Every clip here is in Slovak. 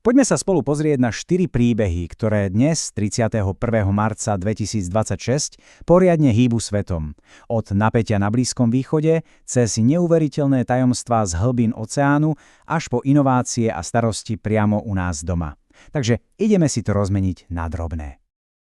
Poďme sa spolu pozrieť na 4 príbehy, ktoré dnes, 31. marca 2026, poriadne hýbu svetom. Od napätia na Blízkom východe, cez neuveriteľné tajomstvá z hlbín oceánu, až po inovácie a starosti priamo u nás doma. Takže ideme si to rozmeniť na drobné.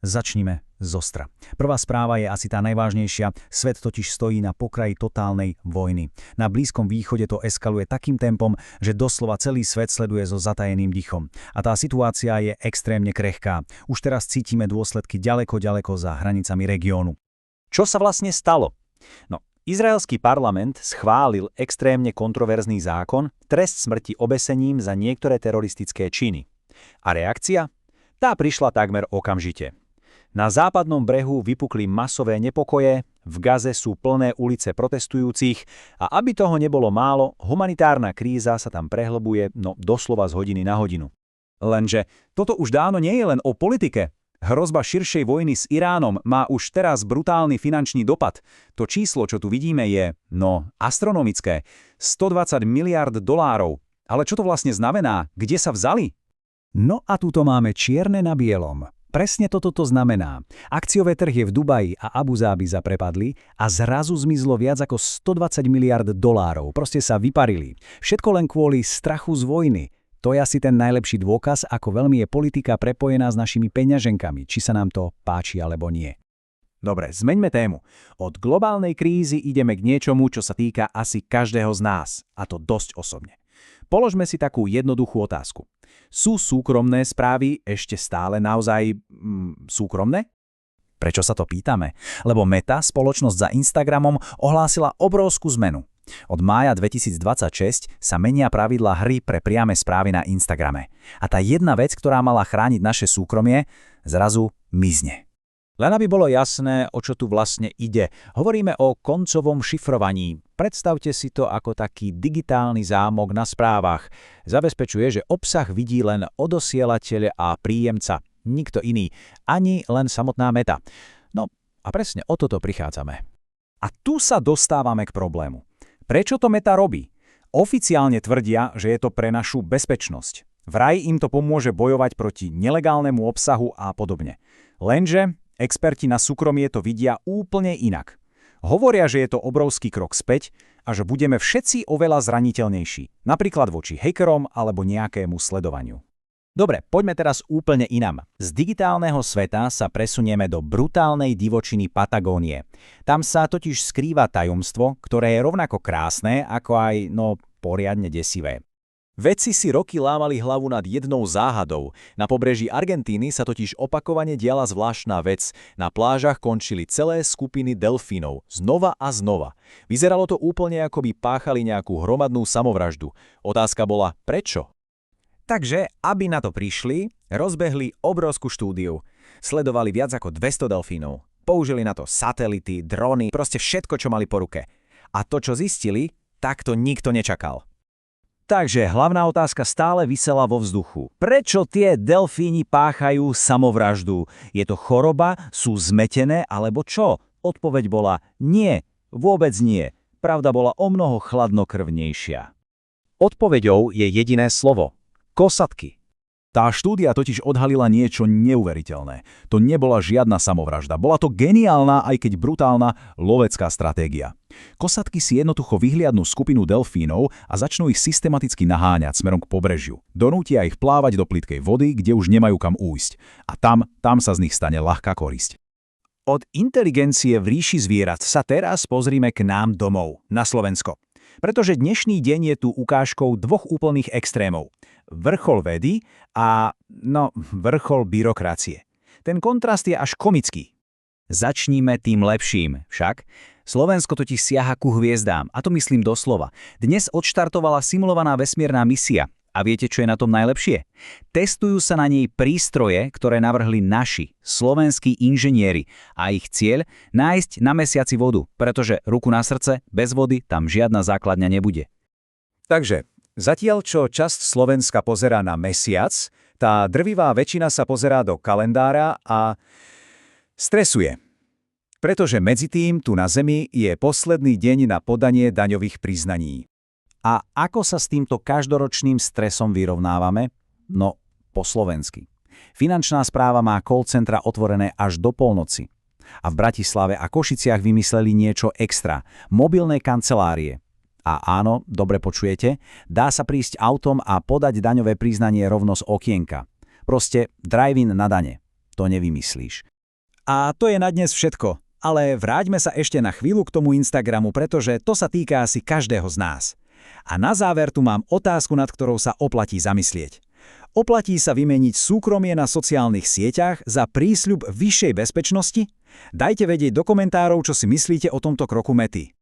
Začnime zostra. Prvá správa je asi tá najvážnejšia. Svet totiž stojí na pokraji totálnej vojny. Na Blízkom východe to eskaluje takým tempom, že doslova celý svet sleduje so zatajeným dychom. A tá situácia je extrémne krehká. Už teraz cítime dôsledky ďaleko za hranicami regiónu. Čo sa vlastne stalo? Izraelský parlament schválil extrémne kontroverzný zákon, trest smrti obesením za niektoré teroristické činy. A reakcia? Tá prišla takmer okamžite. Na západnom brehu vypukli masové nepokoje, v Gaze sú plné ulice protestujúcich a aby toho nebolo málo, humanitárna kríza sa tam prehlbuje, doslova z hodiny na hodinu. Lenže toto už dávno nie je len o politike. Hrozba širšej vojny s Iránom má už teraz brutálny finančný dopad. To číslo, čo tu vidíme, je, astronomické. 120 miliárd dolárov. Ale čo to vlastne znamená? Kde sa vzali? No a tuto máme čierne na bielom. Presne toto to znamená. Akciové trhy v Dubaji a Abu Zabi zaprepadli a zrazu zmizlo viac ako 120 miliard dolárov. Proste sa vyparili. Všetko len kvôli strachu z vojny. To je asi ten najlepší dôkaz, ako veľmi je politika prepojená s našimi peňaženkami, či sa nám to páči alebo nie. Dobre, zmeňme tému. Od globálnej krízy ideme k niečomu, čo sa týka asi každého z nás. A to dosť osobne. Položme si takú jednoduchú otázku. Sú súkromné správy ešte stále naozaj súkromné? Prečo sa to pýtame? Lebo Meta, spoločnosť za Instagramom, ohlásila obrovskú zmenu. Od mája 2026 sa menia pravidlá hry pre priame správy na Instagrame. A tá jedna vec, ktorá mala chrániť naše súkromie, zrazu mizne. Len aby bolo jasné, o čo tu vlastne ide. Hovoríme o koncovom šifrovaní. Predstavte si to ako taký digitálny zámok na správach. Zabezpečuje, že obsah vidí len odosielateľ a príjemca. Nikto iný. Ani len samotná Meta. A presne o toto prichádzame. A tu sa dostávame k problému. Prečo to Meta robí? Oficiálne tvrdia, že je to pre našu bezpečnosť. Vraj im to pomôže bojovať proti nelegálnemu obsahu a podobne. Lenže experti na súkromie to vidia úplne inak. Hovoria, že je to obrovský krok späť a že budeme všetci oveľa zraniteľnejší, napríklad voči hackerom alebo nejakému sledovaniu. Dobre, poďme teraz úplne inam. Z digitálneho sveta sa presunieme do brutálnej divočiny Patagónie. Tam sa totiž skrýva tajomstvo, ktoré je rovnako krásne, ako aj, poriadne desivé. Vedci si roky lámali hlavu nad jednou záhadou. Na pobreží Argentíny sa totiž opakovane diala zvláštna vec. Na plážach končili celé skupiny delfínov. Znova a znova. Vyzeralo to úplne, ako by páchali nejakú hromadnú samovraždu. Otázka bola, prečo? Takže, aby na to prišli, rozbehli obrovskú štúdiu. Sledovali viac ako 200 delfínov. Použili na to satelity, drony, proste všetko, čo mali po ruke. A to, čo zistili, tak to nikto nečakal. Takže hlavná otázka stále visela vo vzduchu. Prečo tie delfíni páchajú samovraždu? Je to choroba? Sú zmetené? Alebo čo? Odpoveď bola nie, vôbec nie. Pravda bola omnoho chladnokrvnejšia. Odpoveďou je jediné slovo. Kosatky. Tá štúdia totiž odhalila niečo neuveriteľné. To nebola žiadna samovražda. Bola to geniálna, aj keď brutálna, lovecká stratégia. Kosatky si jednoducho vyhliadnú skupinu delfínov a začnú ich systematicky naháňať smerom k pobrežiu. Donútia ich plávať do plytkej vody, kde už nemajú kam újsť. A tam sa z nich stane ľahká korisť. Od inteligencie v ríši zvierat sa teraz pozrime k nám domov, na Slovensko. Pretože dnešný deň je tu ukážkou dvoch úplných extrémov. Vrchol vedy a, vrchol byrokracie. Ten kontrast je až komický. Začníme tým lepším, však. Slovensko totiž siaha ku hviezdám, a to myslím doslova. Dnes odštartovala simulovaná vesmírna misia. A viete, čo je na tom najlepšie? Testujú sa na nej prístroje, ktoré navrhli naši, slovenskí inžinieri. A ich cieľ? Nájsť na mesiaci vodu, pretože ruku na srdce, bez vody tam žiadna základňa nebude. Takže, zatiaľ čo časť Slovenska pozerá na mesiac, tá drvivá väčšina sa pozerá do kalendára a stresuje. Pretože medzi tým tu na Zemi je posledný deň na podanie daňových priznaní. A ako sa s týmto každoročným stresom vyrovnávame? po slovensky. Finančná správa má call centra otvorené až do polnoci. A v Bratislave a Košiciach vymysleli niečo extra – mobilné kancelárie. A áno, dobre počujete, dá sa prísť autom a podať daňové priznanie rovno z okienka. Proste drive-in na dane. To nevymyslíš. A to je na dnes všetko. Ale vráťme sa ešte na chvíľu k tomu Instagramu, pretože to sa týka asi každého z nás. A na záver tu mám otázku, nad ktorou sa oplatí zamyslieť. Oplatí sa vymeniť súkromie na sociálnych sieťach za prísľub vyššej bezpečnosti? Dajte vedieť do komentárov, čo si myslíte o tomto kroku Mety.